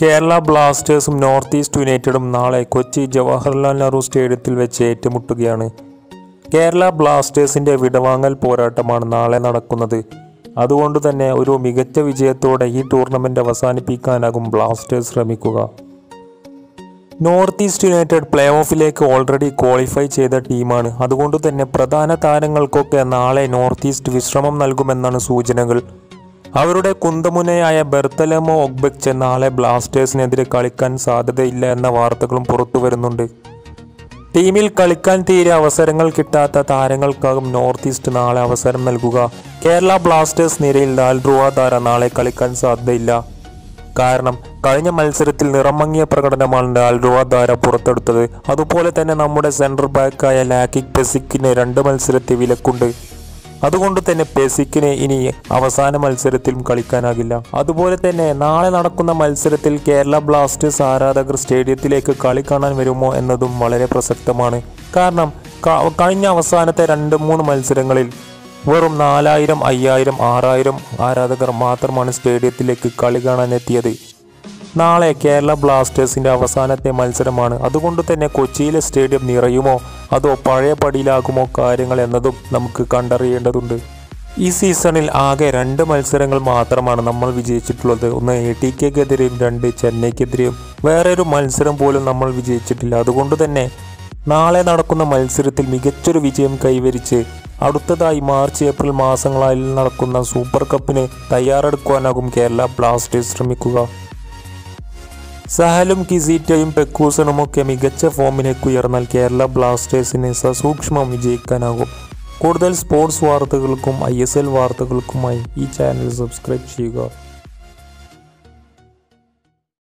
Kerala ബ്ലാസ്റ്റേഴ്സും north east യുണൈറ്റഡും നാളെ കൊച്ചി ജവഹർലാൽ നെഹ്റു സ്റ്റേഡിയത്തിൽ വെച്ച് ഏറ്റുമുട്ടുകയാണ്. കേരള ബ്ലാസ്റ്റേഴ്സിൻ്റെ വിടവാങ്ങൽ പോരാട്ടമാണ് നാളെ നടക്കുന്നത്. അതുകൊണ്ട് തന്നെ ഒരു മികച്ച വിജയത്തോടെ ഈ ടൂർണമെൻറ്റ് അവസാനിപ്പിക്കാനാകും ബ്ലാസ്റ്റേഴ്സ് ശ്രമിക്കുക. നോർത്ത് ഈസ്റ്റ് യുണൈറ്റഡ് പ്ലേ ഓഫിലേക്ക് ഓൾറെഡി ക്വാളിഫൈ ചെയ്ത ടീമാണ്. അതുകൊണ്ട് തന്നെ പ്രധാന താരങ്ങൾക്കൊക്കെ നാളെ നോർത്ത് ഈസ്റ്റ് വിശ്രമം നൽകുമെന്നാണ് സൂചനകൾ. അവരുടെ കുന്തമുനയായ ബെർത്തലോമോ ഒഗ്ബെച്ച് നാളെ ബ്ലാസ്റ്റേഴ്സിനെതിരെ കളിക്കാൻ സാധ്യതയില്ല എന്ന വാർത്തകളും പുറത്തു വരുന്നുണ്ട്. ടീമിൽ കളിക്കാൻ തീരെ അവസരങ്ങൾ കിട്ടാത്ത താരങ്ങൾക്കാകും നോർത്ത് ഈസ്റ്റ് നാളെ അവസരം നൽകുക. കേരള ബ്ലാസ്റ്റേഴ്സ് നിരയിൽ ഡാൽറുവാദാര നാളെ കളിക്കാൻ സാധ്യതയില്ല. കാരണം കഴിഞ്ഞ മത്സരത്തിൽ നിറമങ്ങിയ പ്രകടനമാണ് ഡാൽറുവാദാര പുറത്തെടുത്തത്. അതുപോലെ തന്നെ നമ്മുടെ സെൻട്രൽ ബാക്കായ ലാക്കിക് പെസിക്കിന് 2 മത്സരത്തെ വിലക്കുണ്ട്. അതുകൊണ്ട് തന്നെ പെസിക്കിന് ഇനി അവസാന മത്സരത്തിലും കളിക്കാനാകില്ല. അതുപോലെ തന്നെ നാളെ നടക്കുന്ന മത്സരത്തിൽ കേരള ബ്ലാസ്റ്റേഴ്സ് ആരാധകർ സ്റ്റേഡിയത്തിലേക്ക് കളി കാണാൻ വരുമോ എന്നതും വളരെ പ്രസക്തമാണ്. കാരണം കഴിഞ്ഞ അവസാനത്തെ 2-3 മത്സരങ്ങളിൽ വെറും 4000, 5000, 6000 ആരാധകർ മാത്രമാണ് സ്റ്റേഡിയത്തിലേക്ക് കളി കാണാൻ എത്തിയത്. നാളെ കേരള ബ്ലാസ്റ്റേഴ്സിൻ്റെ അവസാനത്തെ മത്സരമാണ്. അതുകൊണ്ട് തന്നെ കൊച്ചിയിലെ സ്റ്റേഡിയം നിറയുമോ അതോ പഴയ പടിയിലാകുമോ കാര്യങ്ങൾ എന്നതും നമുക്ക് കണ്ടറിയേണ്ടതുണ്ട്. ഈ സീസണിൽ ആകെ 2 മത്സരങ്ങൾ മാത്രമാണ് നമ്മൾ വിജയിച്ചിട്ടുള്ളത്. ഒന്ന് ATKക്കെതിരെയും 2 ചെന്നൈക്കെതിരെയും. വേറൊരു മത്സരം പോലും നമ്മൾ വിജയിച്ചിട്ടില്ല. അതുകൊണ്ട് തന്നെ നാളെ നടക്കുന്ന മത്സരത്തിൽ മികച്ചൊരു വിജയം കൈവരിച്ച് അടുത്തതായി മാർച്ച്, ഏപ്രിൽ മാസങ്ങളിൽ നടക്കുന്ന സൂപ്പർ കപ്പിന് തയ്യാറെടുക്കുവാനാകും കേരള ബ്ലാസ്റ്റേഴ്സ് ശ്രമിക്കുക. സഹലും കിസീറ്റയും പെക്കൂസനുമൊക്കെ മികച്ച ഫോമിലേക്ക് ഉയർന്നാൽ കേരള ബ്ലാസ്റ്റേഴ്സിന് സസൂക്ഷ്മം വിജയിക്കാനാകും. കൂടുതൽ സ്പോർട്സ് വാർത്തകൾക്കും ISL വാർത്തകൾക്കുമായി ഈ ചാനൽ സബ്സ്ക്രൈബ് ചെയ്യുക.